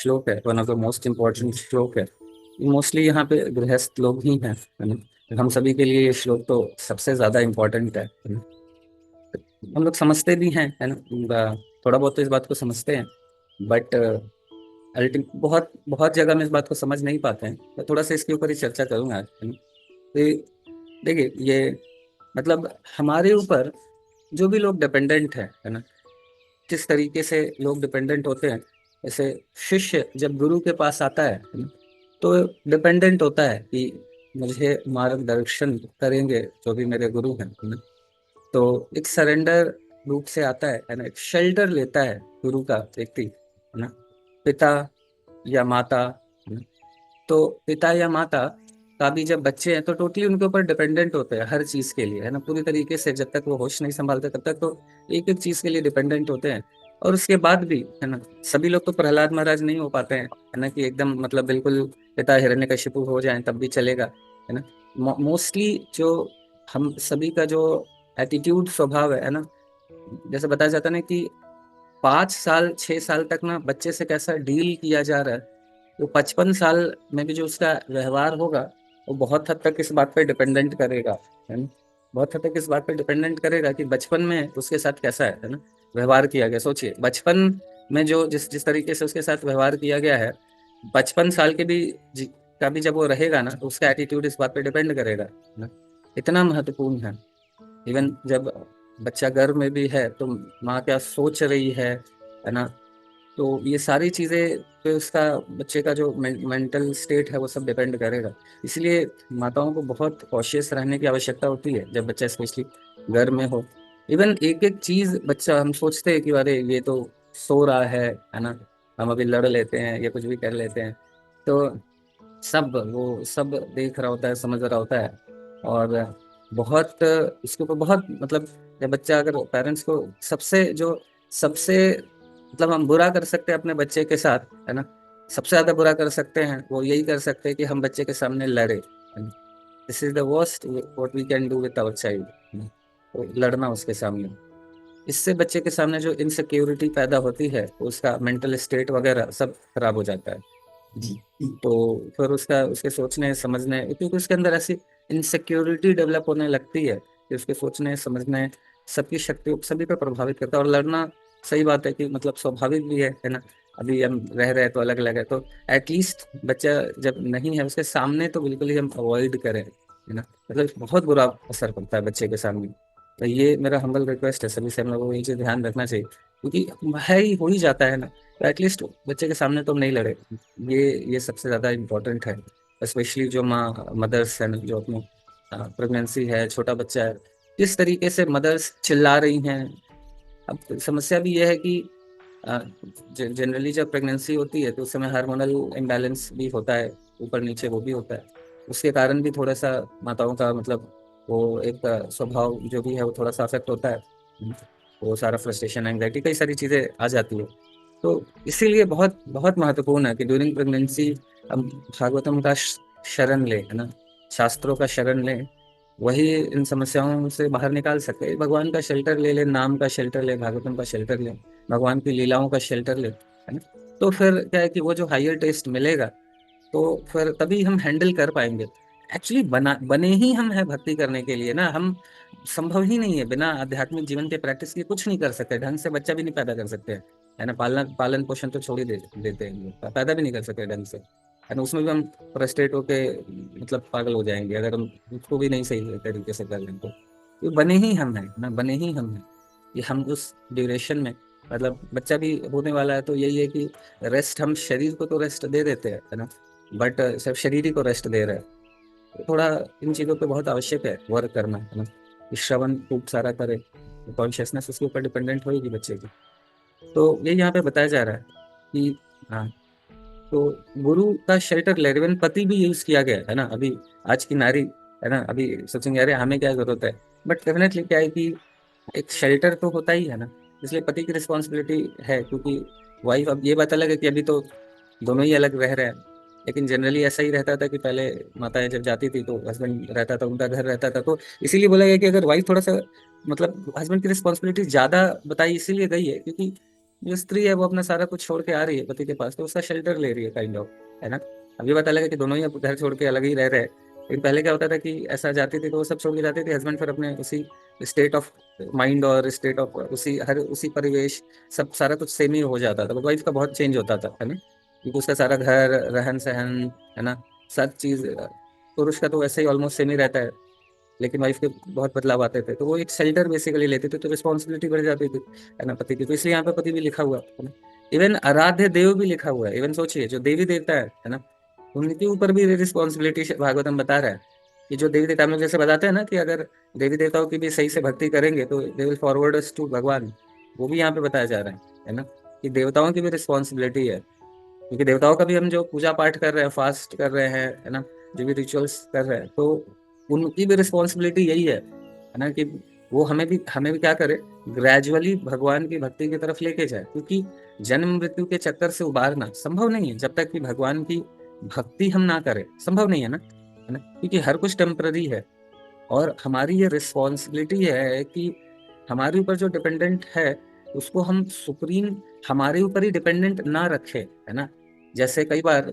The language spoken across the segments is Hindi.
श्लोक है, one of the most important श्लोक है। मोस्टली यहाँ पे गृहस्थ लोग ही हैं, है ना। हम सभी के लिए ये श्लोक तो सबसे ज्यादा इम्पोर्टेंट है ना। हम लोग समझते भी हैं, है ना। थोड़ा बहुत तो इस बात को समझते हैं, बट अल्टीमेट बहुत बहुत जगह में इस बात को समझ नहीं पाते हैं। मैं थोड़ा सा इसके ऊपर ही चर्चा करूंगा आज, है ना। तो देखिए, ये मतलब हमारे ऊपर जो भी लोग डिपेंडेंट है ना, किस तरीके से लोग डिपेंडेंट होते हैं। जैसे शिष्य जब गुरु के पास आता है ना, तो डिपेंडेंट होता है कि मुझे मार्गदर्शन करेंगे जो भी मेरे गुरु हैं, है ना। तो एक सरेंडर रूप से आता है ना, एक शेल्टर लेता है गुरु का व्यक्ति, है ना। पिता या माता, है ना। तो पिता या माता का भी जब बच्चे हैं तो टोटली उनके ऊपर डिपेंडेंट होते हैं हर चीज के लिए, है ना। पूरी तरीके से जब तक वो होश नहीं संभालते तब तक तो एक एक चीज के लिए डिपेंडेंट होते हैं। और उसके बाद भी, है ना, सभी लोग तो प्रहलाद महाराज नहीं हो पाते हैं, है ना, कि एकदम मतलब बिल्कुल पिता हिरण्यकशिपु हो जाएं तब भी चलेगा, है ना। मोस्टली जो हम सभी का जो एटीट्यूड स्वभाव है ना, जैसे बताया जाता है ना कि 5 साल 6 साल तक ना बच्चे से कैसा डील किया जा रहा है, तो 55 साल में भी जो उसका व्यवहार होगा वो बहुत हद तक इस बात पे डिपेंडेंट करेगा, है ना। बहुत हद तक इस बात पे डिपेंडेंट करेगा कि बचपन में उसके साथ कैसा है ना, व्यवहार किया गया। सोचिए, बचपन में जो जिस जिस तरीके से उसके साथ व्यवहार किया गया है, 55 साल के भी का भी जब वो रहेगा ना, तो उसका एटीट्यूड इस बात पे डिपेंड करेगा, है ना। इतना महत्वपूर्ण है। इवन जब बच्चा गर्भ में भी है तो माँ क्या सोच रही है ना। तो ये सारी चीजें पे उसका बच्चे का जो मेंटल स्टेट है वो सब डिपेंड करेगा। इसलिए माताओं को बहुत कॉशियस रहने की आवश्यकता होती है जब बच्चा स्पेशली घर में हो। इवन एक एक चीज बच्चा, हम सोचते हैं कि अरे ये तो सो रहा है ना, हम अभी लड़ लेते हैं या कुछ भी कर लेते हैं। तो सब वो सब देख रहा होता है, समझ रहा होता है। और बहुत इसके ऊपर बहुत मतलब, जब बच्चा अगर पेरेंट्स को सबसे मतलब हम बुरा कर सकते हैं अपने बच्चे के साथ, है ना, सबसे ज्यादा बुरा कर सकते हैं वो यही कर सकते हैं कि हम बच्चे के सामने लड़े। This is the worst what we can do with our child, तो लड़ना उसके सामने। इससे बच्चे के सामने जो इनसिक्योरिटी पैदा होती है, उसका मेंटल स्टेट वगैरह सब खराब हो जाता है। जी। तो फिर उसका उसके सोचने समझने, क्योंकि उसके अंदर ऐसी इनसिक्योरिटी डेवलप होने लगती है कि उसके सोचने समझने सबकी शक्ति सभी पर प्रभावित करता है। और लड़ना, सही बात है कि मतलब स्वाभाविक भी है ना। अभी हम रह रहे हैं तो अलग अलग है, तो एटलीस्ट बच्चा जब नहीं है उसके सामने तो बिल्कुल ही हम अवॉइड करें, है ना। मतलब बहुत बुरा असर पड़ता है बच्चे के सामने। तो ये मेरा हम्बल रिक्वेस्ट है सभी से, हम लोगों को ये चीज ध्यान रखना चाहिए, क्योंकि है ही हो ही जाता है ना। तो एटलीस्ट बच्चे के सामने तो हम नहीं लड़े। ये सबसे ज्यादा इम्पोर्टेंट है। स्पेशली जो माँ मदर्स है ना, जो अपनी प्रेगनेंसी है, छोटा बच्चा है, किस तरीके से मदर्स चिल्ला रही हैं। अब समस्या भी यह है कि जनरली जब प्रेगनेंसी होती है तो उस समय हार्मोनल इम्बैलेंस भी होता है, ऊपर नीचे वो भी होता है। उसके कारण भी थोड़ा सा माताओं का मतलब वो एक स्वभाव जो भी है वो थोड़ा सा अफेक्ट होता है। वो सारा फ्रस्ट्रेशन, एंग्जाइटी, कई सारी चीजें आ जाती है। तो इसीलिए बहुत बहुत महत्वपूर्ण है कि ड्यूरिंग प्रेगनेंसी हम भागवतम का शरण लें, है ना, शास्त्रों का शरण लें। वही इन समस्याओं से बाहर निकाल सकते हैं। भगवान का शेल्टर ले ले, नाम का शेल्टर ले, भागवतम का शेल्टर ले, भगवान की लीलाओं का शेल्टर ले, है ना। तो फिर क्या है कि वो जो हायर टेस्ट मिलेगा, तो फिर तभी हम हैंडल कर पाएंगे। एक्चुअली बने ही हम हैं भक्ति करने के लिए ना। हम संभव ही नहीं है बिना आध्यात्मिक जीवन के प्रैक्टिस के कुछ नहीं कर सकते, ढंग से बच्चा भी नहीं पैदा कर सकते हैं, है ना। पालन पोषण तो छोड़ ही देते हैं हम लोग, पैदा भी नहीं कर सकते ढंग से, है ना। उसमें भी हम फ्रस्ट्रेट होके मतलब पागल हो जाएंगे अगर हम उसको भी नहीं सही तरीके से कर लें तो। ये बने ही हम हैं ना, बने ही हम हैं। ये हम उस ड्यूरेशन में, मतलब बच्चा भी होने वाला है तो यही है कि रेस्ट, हम शरीर को तो रेस्ट दे देते हैं, है ना, बट सिर्फ शरीर ही को रेस्ट दे रहे हैं। तो थोड़ा इन चीज़ों पे बहुत आवश्यक है वर्क करना, है ना, कि श्रवण खूब सारा करे, कॉन्शियसनेस उसके ऊपर डिपेंडेंट होगी बच्चे की। तो ये यहाँ पे बताया जा रहा है कि हाँ, तो गुरु का शेल्टर ले, इवन पति भी यूज किया गया है ना। अभी आज की नारी, है ना, अभी सोचेंगे अरे हमें क्या जरूरत है, बट डेफिनेटली क्या है कि एक शेल्टर तो होता ही है ना। इसलिए पति की रिस्पॉन्सिबिलिटी है, क्योंकि वाइफ, अब ये बात अलग है कि अभी तो दोनों ही अलग रह रहे हैं, लेकिन जनरली ऐसा ही रहता था कि पहले माताएं जब जाती थी तो हस्बैंड रहता था, उनका घर रहता था। तो इसीलिए बोला गया कि अगर वाइफ थोड़ा सा मतलब हस्बैंड की रिस्पॉन्सिबिलिटी ज्यादा बताई इसीलिए गई है, क्योंकि जो स्त्री है वो अपना सारा कुछ छोड़ के आ रही है पति के पास, तो उसका शेल्टर ले रही है काइंड ऑफ, है ना। अब ये बात अलग है कि दोनों ही अब घर छोड़ के अलग ही रह रहे हैं, लेकिन पहले क्या होता था कि ऐसा जाती थी तो वो सब छोड़ के जाते थे, हस्बैंड फिर अपने उसी स्टेट ऑफ माइंड और स्टेट ऑफ उसी परिवेश, सब सारा कुछ सेम ही हो जाता था, वाइफ का बहुत चेंज होता था, है ना, क्योंकि उसका सारा घर, रहन सहन, है ना, सब चीज, पुरुष का तो वैसे ही ऑलमोस्ट सेम ही रहता है, लेकिन वाइफ के बहुत बदलाव आते थे, तो वो एक शेल्टर बेसिकली लेते थे, तो रिस्पॉन्सिबिलिटी बढ़ जाती थी, है ना, पति की, तो इसलिए यहाँ पे पति भी लिखा हुआ है ना। इवन आराध्य देव भी लिखा हुआ है, इवन सोचिए जो देवी देवता है ना, उनके ऊपर भी रिस्पॉन्सिबिलिटी भागवतम बता रहा है कि जो देवी देवता, हम लोग जैसे बताते हैं ना कि अगर देवी देवताओं की भी सही से भक्ति करेंगे तो they will forward us to Bhagwan, वो भी यहाँ पे बताया जा रहा है ना, कि देवताओं की भी रिस्पॉन्सिबिलिटी है, क्योंकि देवताओं का भी हम जो पूजा पाठ कर रहे हैं, फास्ट कर रहे हैं, है ना, जो भी रिचुअल्स कर रहे हैं, तो उनकी भी रिस्पॉन्सिबिलिटी यही है ना, कि वो हमें भी क्या करे, ग्रेजुअली भगवान की भक्ति की तरफ लेके जाए, क्योंकि जन्म मृत्यु के चक्कर से उबारना संभव नहीं है जब तक कि भगवान की भक्ति हम ना करें, संभव नहीं है ना, क्योंकि हर कुछ टेम्पररी है, और हमारी ये रिस्पॉन्सिबिलिटी है कि हमारे ऊपर जो डिपेंडेंट है उसको हम सुप्रीम हमारे ऊपर ही डिपेंडेंट ना रखे, है ना। जैसे कई बार,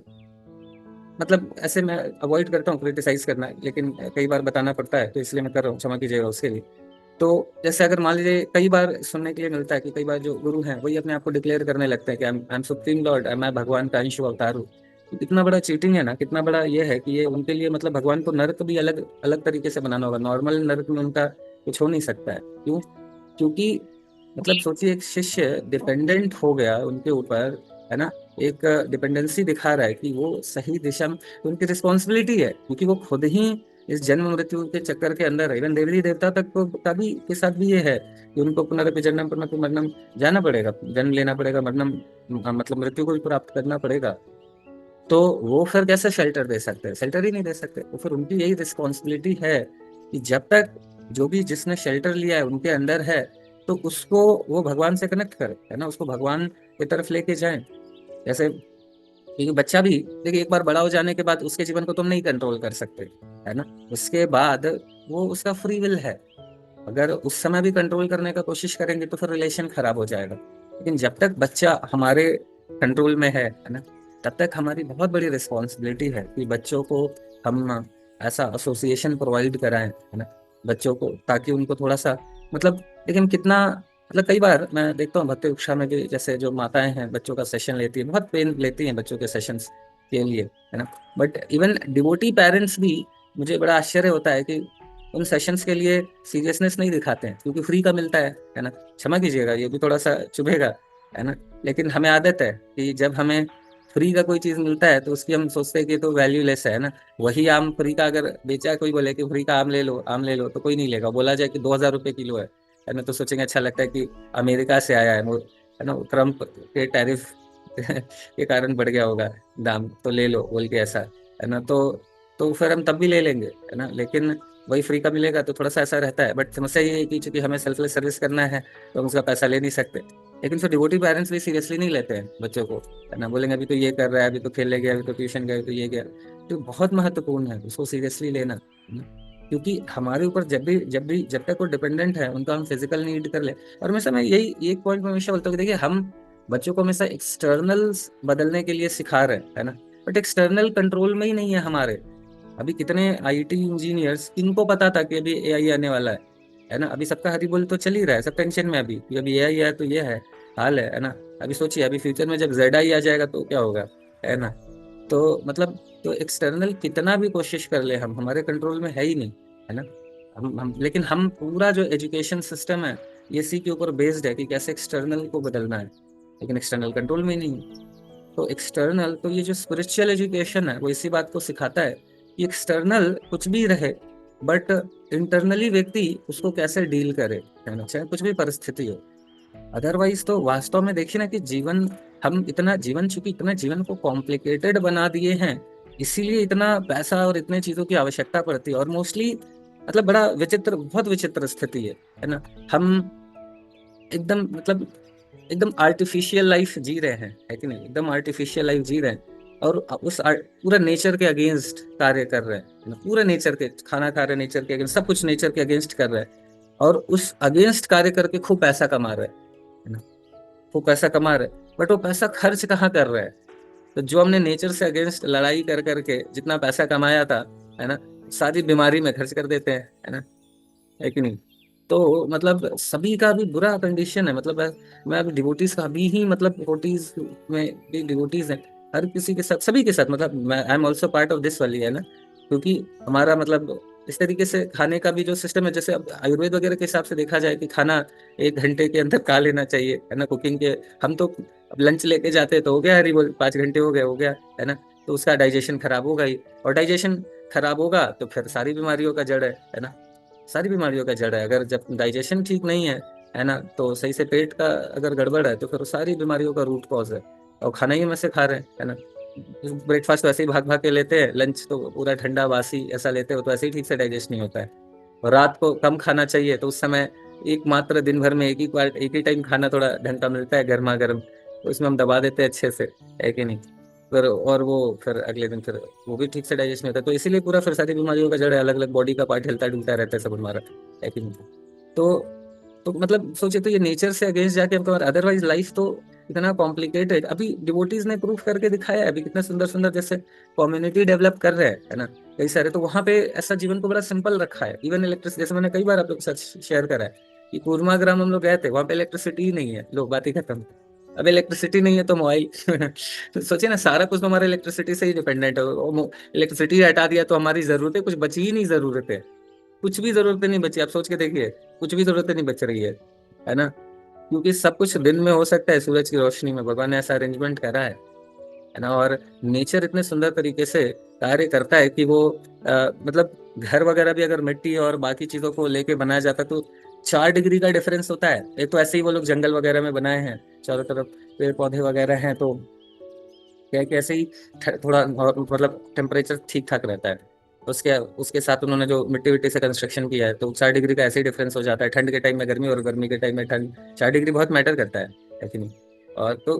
मतलब ऐसे मैं अवॉइड करता हूँ क्रिटिसाइज करना, लेकिन कई बार बताना पड़ता है, तो इसलिए मैं कर रहा हूँ, क्षमा कीजिएगा उसके लिए। तो जैसे अगर मान लीजिए, कई बार सुनने के लिए मिलता है कि कई बार जो गुरु हैं वही अपने आप को डिक्लेयर करने लगते हैं कि आई एम सुप्रीम लॉर्ड, मैं भगवान का अंश अवतार हूँ। तो कितना बड़ा चीटिंग है ना, कितना बड़ा ये है कि ये उनके लिए, मतलब भगवान को नरक भी अलग अलग तरीके से बनाना होगा, नॉर्मल नरक में उनका कुछ हो नहीं सकता है। क्यों? क्योंकि मतलब सोचिए, एक शिष्य डिपेंडेंट हो गया उनके ऊपर, है ना, एक डिपेंडेंसी दिखा रहा है कि वो सही दिशा में, तो उनकी रिस्पॉन्सिबिलिटी है, क्योंकि वो खुद ही इस जन्म मृत्यु के चक्कर के अंदर है। इवन देवी देवता तक को का भी के साथ भी ये है कि उनको पुनरपि जन्म पुनरपि मरणम जाना पड़ेगा, जन्म लेना पड़ेगा, मरणम मतलब मृत्यु को भी प्राप्त करना पड़ेगा। तो वो फिर कैसे शेल्टर दे सकते हैं? शेल्टर ही नहीं दे सकते। तो फिर उनकी यही रिस्पॉन्सिबिलिटी है कि जब तक जो भी जिसने शेल्टर लिया है उनके अंदर है, तो उसको वो भगवान से कनेक्ट करे, है ना, उसको भगवान की तरफ लेके जाए। जैसे, क्योंकि बच्चा भी देखिए, एक बार बड़ा हो जाने के बाद उसके जीवन को तुम नहीं कंट्रोल कर सकते, है ना, उसके बाद वो उसका फ्री विल है। अगर उस समय भी कंट्रोल करने का कोशिश करेंगे तो फिर रिलेशन खराब हो जाएगा। लेकिन जब तक बच्चा हमारे कंट्रोल में है ना, तब तक हमारी बहुत बड़ी रिस्पॉन्सिबिलिटी है कि बच्चों को हम ऐसा एसोसिएशन प्रोवाइड कराएं, है ना, बच्चों को, ताकि उनको थोड़ा सा, मतलब, लेकिन कितना, मतलब कई बार मैं देखता हूँ भक्ति कक्षा में भी, जैसे जो माताएं हैं बच्चों का सेशन लेती है, बहुत पेन लेती हैं बच्चों के सेशंस के लिए, है ना, बट इवन डिवोटी पेरेंट्स भी, मुझे बड़ा आश्चर्य होता है कि उन सेशंस के लिए सीरियसनेस नहीं दिखाते हैं, क्योंकि फ्री का मिलता है ना। क्षमा कीजिएगा, ये भी थोड़ा सा चुभेगा, है ना, लेकिन हमें आदत है कि जब हमें फ्री का कोई चीज मिलता है तो उसकी हम सोचते हैं कि तो वैल्यूलेस है ना। वही आम फ्री का अगर बेचा, कोई बोले कि फ्री का आम ले लो, तो कोई नहीं लेगा। बोला जाए कि 2,000 रुपये किलो है ना, तो सोचेंगे अच्छा लगता है कि अमेरिका से आया है वो, है ना, ट्रम्प के टैरिफ के कारण बढ़ गया होगा दाम, तो ले लो बोल के, ऐसा है ना। तो फिर हम तब भी ले लेंगे, है ना, लेकिन वही फ्री का मिलेगा तो थोड़ा सा ऐसा रहता है। बट समस्या ये है कि चूंकि हमें सेल्फलेस सर्विस करना है तो हम उसका पैसा ले नहीं सकते। लेकिन फिर डिवोटी पेरेंट्स भी सीरियसली नहीं लेते हैं बच्चों को, है ना, बोलेंगे अभी तो ये कर रहा है, अभी तो खेलने गया, अभी तो ट्यूशन गया, अभी तो ये गया। तो बहुत महत्वपूर्ण है उसको सीरियसली लेना, है ना? क्योंकि हमारे ऊपर जब तक वो डिपेंडेंट है, उनका हम फिजिकल नीड कर ले। और हमेशा मैं यही एक पॉइंट में हमेशा बोलता हूँ कि देखिए, हम बच्चों को हमेशा एक्सटर्नल बदलने के लिए सिखा रहे हैं, है ना, बट एक्सटर्नल कंट्रोल में ही नहीं है हमारे। अभी कितने आईटी इंजीनियर्स, किनको पता था कि अभी एआई आने वाला है ना। अभी सबका हरी बोल तो चल ही रहा है, सब टेंशन में अभी कि अभी एआई है तो ये है, हाल है ना। अभी सोचिए, अभी फ्यूचर में जब जेड आई आ जाएगा तो क्या होगा, है ना। तो मतलब, तो एक्सटर्नल कितना भी कोशिश कर ले, हम हमारे कंट्रोल में है ही नहीं, है ना। लेकिन हम पूरा जो एजुकेशन सिस्टम है ये इसी के ऊपर बेस्ड है कि कैसे एक्सटर्नल को बदलना है, लेकिन एक्सटर्नल कंट्रोल में ही नहीं है। तो एक्सटर्नल, तो ये जो स्पिरिचुअल एजुकेशन है वो इसी बात को सिखाता है कि एक्सटर्नल कुछ भी रहे, बट इंटरनली व्यक्ति उसको कैसे डील करे, है ना, चाहे कुछ भी परिस्थिति हो। अदरवाइज तो वास्तव में देखिए ना कि जीवन, हम इतना जीवन, चूंकि इतना जीवन को कॉम्प्लिकेटेड बना दिए हैं, इसीलिए इतना पैसा और इतने चीजों की आवश्यकता पड़ती है। और मोस्टली, मतलब बड़ा विचित्र, बहुत विचित्र स्थिति है ना। हम एकदम, मतलब एकदम आर्टिफिशियल लाइफ जी रहे हैं, है कि नहीं, एकदम आर्टिफिशियल लाइफ जी रहे हैं, और पूरा नेचर के अगेंस्ट कार्य कर रहे हैं, पूरे नेचर के, खाना खा रहे हैं नेचर के अगेंस्ट, सब कुछ नेचर के अगेंस्ट कर रहे हैं, और उस अगेंस्ट कार्य करके खूब पैसा कमा रहे हैं, है ना। वो पैसा कमा रहे, बट वो पैसा खर्च कहाँ कर रहे हैं? तो जो हमने नेचर से अगेंस्ट लड़ाई कर करके जितना पैसा कमाया था, है ना, सारी बीमारी में खर्च कर देते हैं, है कि नहीं? तो मतलब सभी का भी बुरा कंडीशन है। मतलब मैं अभी डिवोटीज का भी ही, मतलब डिवोटीज में भी डिवोटीज हैं, हर किसी के साथ, सभी के साथ, मतलब मैं I am also part of this वाली, है ना, क्योंकि हमारा मतलब इस तरीके से खाने का भी जो सिस्टम है, जैसे अब आयुर्वेद वगैरह के हिसाब से देखा जाए कि खाना 1 घंटे के अंदर खा लेना चाहिए, है ना, कुकिंग के। हम तो अब लंच लेके जाते हैं तो हो गया, हरी बोल 5 घंटे हो गया, है ना। तो उसका डाइजेशन खराब होगा ही, और डाइजेशन खराब होगा तो फिर सारी बीमारियों का जड़ है ना, सारी बीमारियों का जड़ है। अगर जब डाइजेशन ठीक नहीं है ना, तो सही से पेट का अगर गड़बड़ है तो फिर वो सारी बीमारियों का रूट कॉज है। और खाना ही में से खा रहे हैं, है ना। ब्रेकफास्ट तो ऐसे ही भाग भाग के लेते हैं, लंच तो पूरा ठंडा बासी ऐसा लेते हो, तो ऐसे ही ठीक से डाइजेस्ट नहीं होता है। और रात को कम खाना चाहिए, तो उस समय एक मात्र दिन भर में एक ही बार, एक ही टाइम खाना थोड़ा ढंग का मिलता है गर्मा गर्म, तो उसमें हम दबा देते हैं अच्छे से, है कि नहीं? फिर और वो फिर अगले दिन फिर वो भी ठीक से डाइजेस्ट नहीं होता, तो इसीलिए पूरा फिर सारी बीमारियों का जड़ है, अलग अलग बॉडी का पार्ट हिलता डुलता रहता है सब हमारा, है कि नहीं? तो तो मतलब सोचे तो ये नेचर से अगेंस्ट जाके अब, अदरवाइज लाइफ तो इतना कॉम्प्लिकेटेड। अभी डिवोटीज ने प्रूफ करके दिखाया है, अभी कितना सुंदर सुंदर जैसे कम्युनिटी डेवलप कर रहे हैं, है ना, कई सारे। तो वहां पे ऐसा जीवन को बड़ा सिंपल रखा है। इवन इलेक्ट्रिसिटी, जैसे मैंने कई बार आप लोग के साथ शेयर करा है कि कूर्माग्राम हम लोग गए थे, वहां पे इलेक्ट्रिसिटी ही नहीं है, लोग बात ही खत्म। अब इलेक्ट्रिसिटी नहीं है तो मोबाइल तो सोचिए ना, सारा कुछ तो हमारा इलेक्ट्रिसिटी से ही डिपेंडेंट है। इलेक्ट्रिसिटी हटा दिया तो हमारी जरूरतें कुछ बची ही नहीं, जरूरतें कुछ भी जरूरतें नहीं बची। आप सोच के देखिए, कुछ भी जरूरतें नहीं बच रही है ना, क्योंकि सब कुछ दिन में हो सकता है, सूरज की रोशनी में, भगवान ने ऐसा अरेंजमेंट करा है ना। और नेचर इतने सुंदर तरीके से कार्य करता है कि वो मतलब घर वगैरह भी अगर मिट्टी और बाकी चीजों को लेके बनाया जाता है तो 4 डिग्री का डिफरेंस होता है। एक तो ऐसे ही वो लोग जंगल वगैरह में बनाए हैं, चारों तरफ पेड़ पौधे वगैरह हैं, तो क्या है कि ऐसे ही थोड़ा और मतलब टेम्परेचर ठीक ठाक रहता है। उसके उसके साथ उन्होंने जो मिट्टी विट्टी से कंस्ट्रक्शन किया है, तो 4 डिग्री का ऐसे ही डिफरेंस हो जाता है, ठंड के टाइम में गर्मी और गर्मी के टाइम में ठंड। 4 डिग्री बहुत मैटर करता है कि नहीं? और तो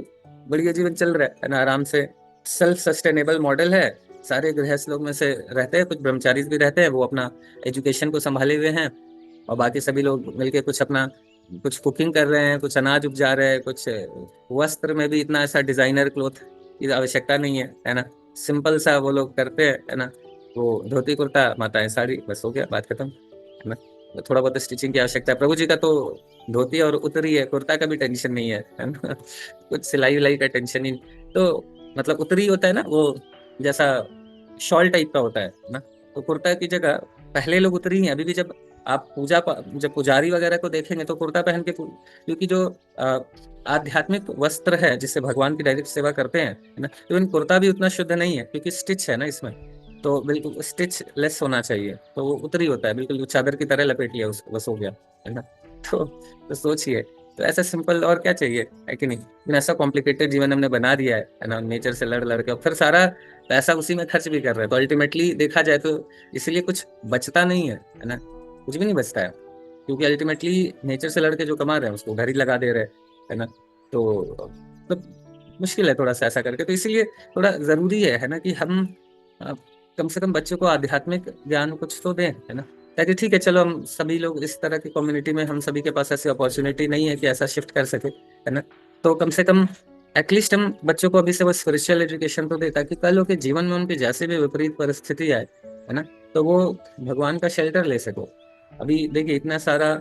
बढ़िया जीवन चल रहा है ना, आराम से। सेल्फ सस्टेनेबल मॉडल है। सारे गृहस्थ लोग में से रहते हैं, कुछ ब्रह्मचारी भी रहते हैं, वो अपना एजुकेशन को संभाले हुए हैं, और बाकी सभी लोग मिलके कुछ अपना, कुछ कुकिंग कर रहे हैं, कुछ अनाज उपजा रहे हैं, कुछ वस्त्र में भी इतना ऐसा डिजाइनर क्लोथ की आवश्यकता नहीं है ना। सिंपल सा वो लोग करते हैं, है ना। वो धोती कुर्ता, माताएं साड़ी, बस हो गया, बात खत्म, है ना। तो थोड़ा बहुत स्टिचिंग की आवश्यकता है। प्रभु जी का तो धोती और उतरी है, कुर्ता का भी टेंशन नहीं है ना कुछ सिलाई विलाई का टेंशन ही नहीं। तो मतलब उतरी होता है ना वो, जैसा शॉल टाइप का होता है ना। तो कुर्ता की जगह पहले लोग उतरी ही हैं। अभी भी जब आप जब पुजारी वगैरह को देखेंगे तो कुर्ता पहन के, क्योंकि जो आध्यात्मिक वस्त्र है जिससे भगवान की डायरेक्ट सेवा करते हैं, है ना, तो इन कुर्ता भी उतना शुद्ध नहीं है क्योंकि स्टिच है ना इसमें, तो बिल्कुल स्टिच लेस होना चाहिए, तो वो उतरी होता है, बिल्कुल चादर की तरह लपेट लिया उसको, बस हो गया, है ना। तो सोचिए, तो ऐसा सिंपल और क्या चाहिए, है कि नहीं? लेकिन ऐसा कॉम्प्लिकेटेड जीवन हमने बना दिया है ना, नेचर से लड़ लड़ के, और फिर सारा पैसा उसी में खर्च भी कर रहे हैं। तो अल्टीमेटली देखा जाए तो इसलिए कुछ बचता नहीं है ना, कुछ भी नहीं बचता है, क्योंकि अल्टीमेटली नेचर से लड़के जो कमा रहे हैं उसको घर ही लगा दे रहे हैं, है ना। तो मुश्किल है थोड़ा सा ऐसा करके। तो इसीलिए थोड़ा जरूरी है ना, कि हम अ, कम से कम बच्चों को आध्यात्मिक ज्ञान कुछ तो दें, है ना। ताकि ठीक है, चलो हम सभी लोग इस तरह की कम्युनिटी में, हम सभी के पास ऐसी अपॉर्चुनिटी नहीं है कि ऐसा शिफ्ट कर सके, है ना। तो कम से कम एटलीस्ट हम बच्चों को अभी से वो स्पिरिचुअल एजुकेशन तो दे, ताकि कल उनके जीवन में उनकी जैसे भी विपरीत परिस्थिति आए, है ना, तो वो भगवान का शेल्टर ले सको। अभी देखिए, इतना सारा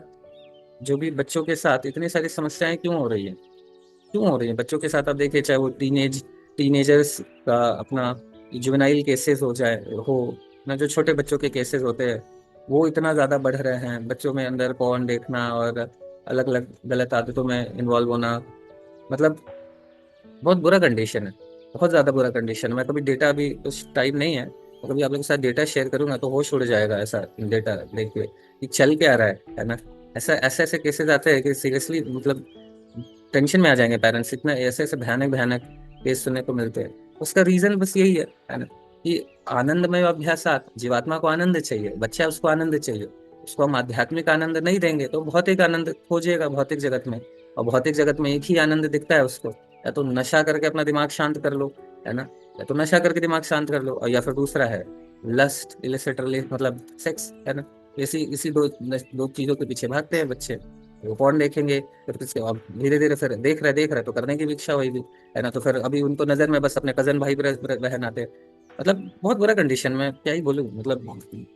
जो भी बच्चों के साथ इतनी सारी समस्याएं क्यों हो रही है, क्यों हो रही है बच्चों के साथ? आप देखिए, चाहे वो टीनेजर्स का अपना जुवेनाइल केसेस हो जाए, हो ना, जो छोटे बच्चों के केसेस होते हैं वो इतना ज्यादा बढ़ रहे हैं। बच्चों में अंदर पॉर्न देखना और अलग अलग गलत आदतों में इन्वॉल्व होना, मतलब बहुत बुरा कंडीशन है, बहुत ज्यादा बुरा कंडीशन है। मैं कभी डेटा, अभी कुछ टाइम नहीं है, तो कभी आप लोगों के साथ डेटा शेयर करूंगा तो होश उड़ जाएगा ऐसा डेटा देख के कि चल क्या रहा है ना। ऐसा ऐसे ऐसे केसेस आते हैं कि सीरियसली मतलब टेंशन में आ जाएंगे पेरेंट्स, इतना ऐसे ऐसे भयानक भयानक केस सुनने को मिलते हैं। उसका रीजन बस यही है ना, कि आनंदमय अभ्यासात, जीवात्मा को आनंद चाहिए, बच्चा उसको आनंद चाहिए। उसको हम आध्यात्मिक आनंद नहीं देंगे तो भौतिक आनंद खोजेगा भौतिक जगत में, और भौतिक जगत में एक ही आनंद दिखता है उसको, या तो नशा करके अपना दिमाग शांत कर लो, है ना, या तो नशा करके दिमाग शांत कर लो, और या फिर दूसरा है लस्ट, इलिसिट मतलब सेक्स, है ना। इसी इसी दो चीजों के पीछे भागते हैं बच्चे। वो पॉर्न देखेंगे, फिर किसके, अब धीरे धीरे फिर देख रहे तो करने की भी इच्छा होगी, है ना। तो फिर अभी उनको नजर में बस अपने कजन भाई बहन आते हैं। मतलब बहुत बुरा कंडीशन में, क्या ही बोलूं, मतलब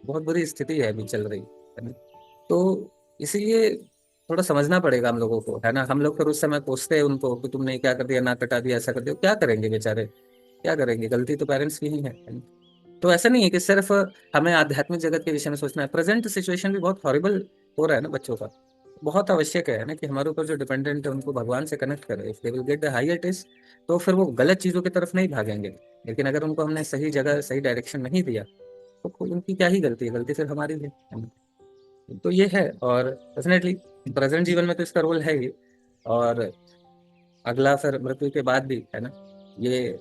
बहुत बुरी स्थिति है अभी चल रही, है ना। तो इसीलिए थोड़ा समझना पड़ेगा हम लोगों को, है ना। हम लोग फिर उस समय कोसते हैं उनको कि तुमने क्या कर दिया, ना कटा दिया, ऐसा कर दिया, क्या करेंगे बेचारे, क्या करेंगे, गलती तो पेरेंट्स की ही है ना? तो ऐसा नहीं है कि सिर्फ हमें आध्यात्मिक जगत के विषय में सोचना है, प्रेजेंट सिचुएशन भी बहुत हॉरिबल हो रहा है ना बच्चों का। बहुत आवश्यक है ना कि हमारे ऊपर जो डिपेंडेंट है उनको भगवान से कनेक्ट करें, if they will get the higher test, तो फिर वो गलत चीजों की तरफ नहीं भागेंगे। लेकिन अगर उनको हमने सही जगह सही डायरेक्शन नहीं दिया, तो उनकी क्या ही गलती है, गलती सिर्फ हमारी है ना? तो ये है, और डेफिनेटली प्रेजेंट जीवन में तो इसका रोल है ही, और अगला फिर मृत्यु के बाद भी, है ना, ये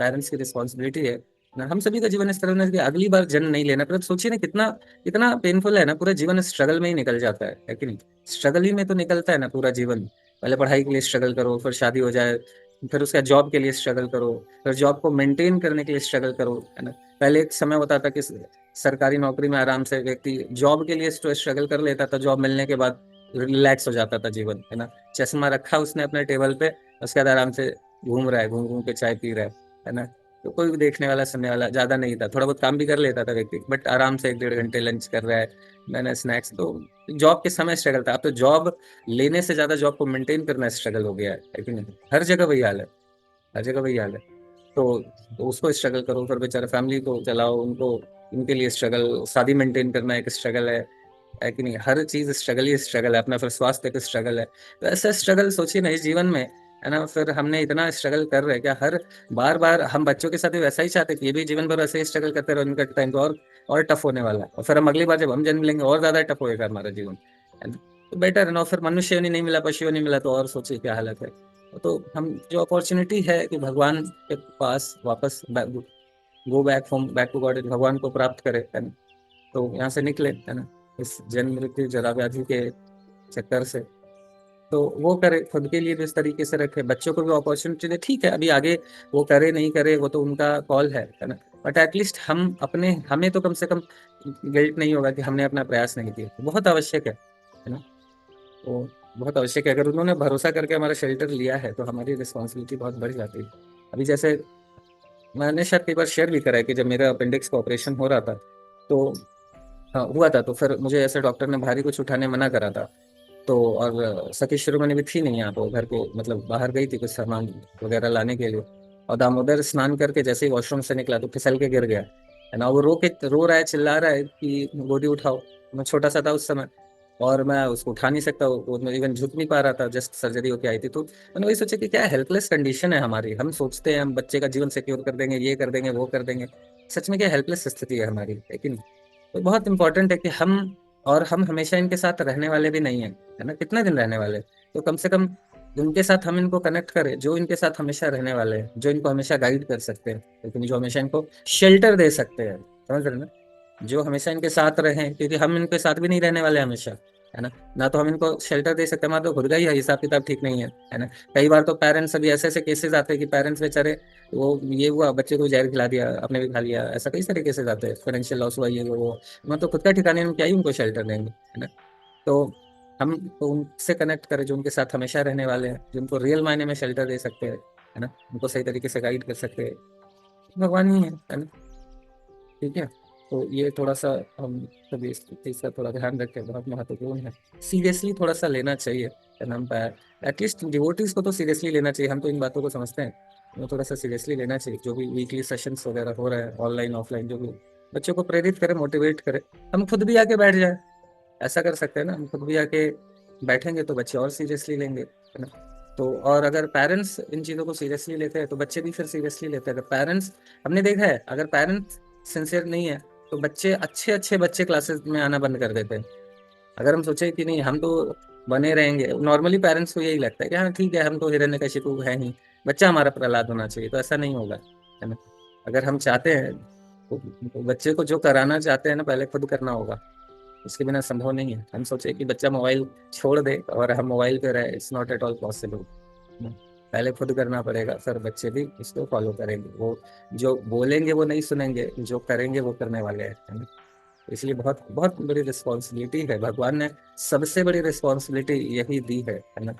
पेरेंट्स की रिस्पॉन्सिबिलिटी है ना। हम सभी का जीवन इस तरह से कि अगली बार जन्म नहीं लेना, पर सोचिए ना कितना कितना पेनफुल है ना, पूरा जीवन स्ट्रगल में ही निकल जाता है कि नहीं। स्ट्रगल ही में तो निकलता है ना पूरा जीवन। पहले पढ़ाई के लिए स्ट्रगल करो, फिर शादी हो जाए, फिर उसका जॉब के लिए स्ट्रगल करो, फिर जॉब को मेंटेन करने के लिए स्ट्रगल करो, है ना। पहले एक समय होता था कि सरकारी नौकरी में आराम से व्यक्ति जॉब के लिए स्ट्रगल कर लेता था, जॉब मिलने के बाद रिलैक्स हो जाता था जीवन, है ना। चश्मा रखा उसने अपने टेबल पे, उसके बाद आराम से घूम रहा है, घूम घूम के चाय पी रहा है ना। तो कोई भी देखने वाला सुनने वाला ज्यादा नहीं था, थोड़ा बहुत काम भी कर लेता था व्यक्ति, बट आराम से 1 1.5 घंटे लंच कर रहा है, मैंने स्नैक्स। तो जॉब के समय स्ट्रगल था, अब तो जॉब लेने से ज्यादा जॉब को मेंटेन करना स्ट्रगल हो गया है कि नहीं। हर जगह वही हाल है, हर जगह वही हाल है। तो उसको स्ट्रगल करो, फिर बेचारे फैमिली को चलाओ, उनको उनके लिए स्ट्रगल, शादी मेंटेन करना एक स्ट्रगल है कि नहीं। हर चीज स्ट्रगल ही स्ट्रगल है, अपना फिर स्वास्थ्य का स्ट्रगल है। तो ऐसा स्ट्रगल सोचिए ना इस जीवन में, है ना। फिर हमने इतना स्ट्रगल कर रहे हैं क्या, हर बार बार हम बच्चों के साथ भी वैसा ही चाहते हैं कि ये भी जीवन भर वैसे ही स्ट्रगल करते रहो, इनका टाइम तो और टफ होने वाला है, और फिर हम अगली बार जब हम जन्म लेंगे और ज्यादा टफ होएगा हमारा जीवन, है ना। तो बेटर है ना, फिर मनुष्य नहीं मिला, पशु नहीं मिला, तो और सोचिए क्या हालत है। तो हम जो अपॉर्चुनिटी है कि भगवान के पास वापस go back home, back to God, भगवान को प्राप्त करे, है ना। तो यहाँ से निकले, है ना, इस जन्म मृत्यु जरा व्याधि के चक्कर से। तो वो करे, खुद के लिए भी इस तरीके से रखे, बच्चों को भी अपॉर्चुनिटी दे। ठीक है, अभी आगे वो करे नहीं करे वो तो उनका कॉल है ना। बट एटलीस्ट हम अपने, हमें तो कम से कम गिल्ट नहीं होगा कि हमने अपना प्रयास नहीं किया। तो बहुत आवश्यक है ना। तो बहुत आवश्यक है, अगर उन्होंने भरोसा करके हमारा शेल्टर लिया है तो हमारी रिस्पॉन्सिबिलिटी बहुत बढ़ जाती है। अभी जैसे मैंने शायद कई बार शेयर भी करा है कि जब मेरा अपेंडिक्स का ऑपरेशन हो रहा था, तो हाँ हुआ था, तो फिर मुझे ऐसे डॉक्टर ने भारी कुछ उठाने मना करा था। तो और सखी शिरोमणि भी थी नहीं यहाँ पे, वो घर के मतलब बाहर गई थी कुछ सामान वगैरह लाने के लिए। और दामोदर स्नान करके जैसे ही वॉशरूम से निकला तो फिसल के गिर गया, है ना। वो रो रहा है, चिल्ला रहा है कि गोदी उठाओ। मैं छोटा सा था उस समय, और मैं उसको उठा नहीं सकता, वो इवन झुक नहीं पा रहा था, जस्ट सर्जरी होके आई थी। तो मैंने वही सोचा कि क्या हेल्पलेस कंडीशन है हमारी। हम सोचते हैं हम बच्चे का जीवन सिक्योर कर देंगे, ये कर देंगे, वो कर देंगे। सच में क्या हेल्पलेस स्थिति है हमारी, लेकिन तो बहुत इंपॉर्टेंट है कि हम हमेशा इनके साथ रहने वाले भी नहीं है, है ना। कितने दिन रहने वाले, तो कम से कम उनके साथ हम इनको कनेक्ट करें जो इनके साथ हमेशा रहने वाले हैं, जो इनको हमेशा गाइड कर सकते हैं, लेकिन जो हमेशा इनको शेल्टर दे सकते हैं, समझ रहे हैं ना। जो हमेशा इनके साथ रहें, क्योंकि हम इनके साथ भी नहीं रहने वाले हमेशा, है ना। ना तो हम इनको शेल्टर दे सकते हैं, हमारा तो खुद का ही हिसाब किताब ठीक नहीं है ना। कई बार तो पेरेंट्स, अभी ऐसे ऐसे केसेस आते हैं कि पेरेंट्स बेचारे, वो ये हुआ बच्चे को जहर खिला दिया, आपने भी खा लिया, ऐसा कई सारे केसेस आते हैं, फाइनेंशियल लॉस हुआ, ये वो। मैं तो खुद का ठिकाने में क्या ही उनको शेल्टर देंगे, है ना। तो हम तो उनसे कनेक्ट करें जो उनके साथ हमेशा रहने वाले हैं, जो उनको रियल मायने में शेल्टर दे सकते हैं, है ना, उनको सही तरीके से गाइड कर सकते हैं। भगवान ही है ना। ठीक है। तो ये थोड़ा सा हम सभी इस चीज का थोड़ा ध्यान रखें, बहुत महत्वपूर्ण है। सीरियसली थोड़ा सा लेना चाहिए, हम एटलीस्ट डिवोटीज को तो सीरियसली लेना चाहिए। हम तो इन बातों को समझते हैं, वो थोड़ा सा सीरियसली लेना चाहिए। जो भी वीकली सेशंस वगैरह हो रहे हैं, ऑनलाइन ऑफलाइन, जो भी बच्चों को प्रेरित करे, मोटिवेट करे। हम खुद भी आके बैठ जाए, ऐसा कर सकते हैं ना, हम खुद भी आके बैठेंगे तो बच्चे और सीरियसली लेंगे, है ना। तो और अगर पेरेंट्स इन चीज़ों को सीरियसली लेते हैं तो बच्चे भी फिर सीरियसली लेते हैं। अगर पेरेंट्स, हमने देखा है, अगर पेरेंट्स सिंसियर नहीं है तो बच्चे, अच्छे अच्छे बच्चे क्लासेस में आना बंद कर देते हैं। अगर हम सोचे कि नहीं हम तो बने रहेंगे, नॉर्मली पेरेंट्स को यही लगता है कि हाँ ठीक है, हम तो हिरण्यकशिपु है ही, बच्चा हमारा प्रहलाद होना चाहिए। तो ऐसा नहीं होगा, है ना। अगर हम चाहते हैं तो बच्चे को जो कराना चाहते हैं ना, पहले खुद करना होगा, उसके बिना संभव नहीं है। हम सोचे कि बच्चा मोबाइल छोड़ दे और हम मोबाइल पे रहे, it's not at all possible. पहले खुद करना पड़ेगा, फिर बच्चे भी इसको फॉलो करेंगे। वो जो बोलेंगे वो नहीं सुनेंगे, जो करेंगे वो करने वाले हैं, है ना? इसलिए बहुत बहुत बड़ी रिस्पॉन्सिबिलिटी है, भगवान ने सबसे बड़ी रिस्पॉन्सिबिलिटी यही दी है ना,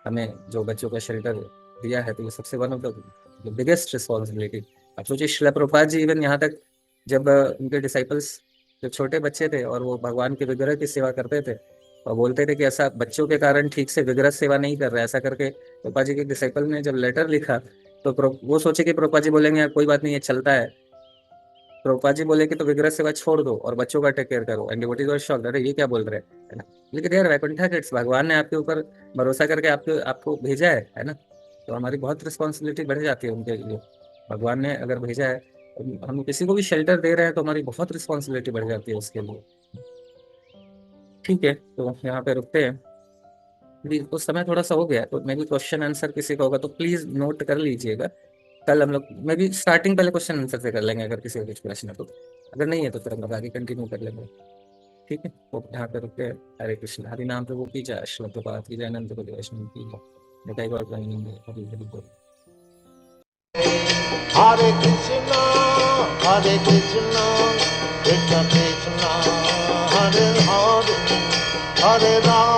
हमें जो बच्चों का शेल्टर दिया है, तो ये सबसे one of the biggest responsibility. अब सोचिए शिला प्रभुपाद जी इवन यहाँ तक, जब उनके डिसाइपल्स जब छोटे बच्चे थे और वो भगवान के विग्रह की सेवा करते थे और बोलते थे कि ऐसा बच्चों के कारण ठीक से विग्रह सेवा नहीं कर रहे, ऐसा करके प्रभुपाद जी के डिसाइपल ने जब लेटर लिखा, तो वो सोचे कि प्रभुपाद जी बोलेंगे कोई बात नहीं, ये चलता है। प्रभुपाद जी बोले कि तो विग्रह सेवा छोड़ दो और बच्चों का टेक केयर करो, एंड डिवोटीज वर शॉक्ड, अरे ये क्या बोल रहे हैं, है ना। लेकिन यार वैकुंठा किड्स, भगवान ने आपके ऊपर भरोसा करके आपको आपको भेजा है ना, तो हमारी बहुत रिस्पॉन्सिबिलिटी बढ़ जाती है उनके लिए। भगवान ने अगर भेजा है, हम किसी को भी शेल्टर दे रहे हैं, तो हमारी बहुत रिस्पॉन्सिबिलिटी बढ़ जाती है उसके लिए। ठीक है, तो यहाँ पे रुकते हैं, अभी कुछ समय थोड़ा सा हो गया, तो मे भी क्वेश्चन आंसर किसी का होगा तो प्लीज नोट कर लीजिएगा। कल हम लोग मे भी स्टार्टिंग पहले क्वेश्चन आंसर से कर लेंगे, अगर किसी का कुछ प्रश्न है तो, अगर नहीं है तो फिर हम लोग आगे कंटिन्यू कर लेंगे। ठीक है, तो यहाँ पे रुकते हैं। हरे कृष्ण, हरि नाम प्रभु की जय, श्लोक पाठ की जय, अनंत कोटि वैष्णव की जय, निताई गौर प्रेमानंद, हरि हरि बोल। Hare Krishna, Hare Krishna, Krishna Krishna, Hare Hare, Hare Rama.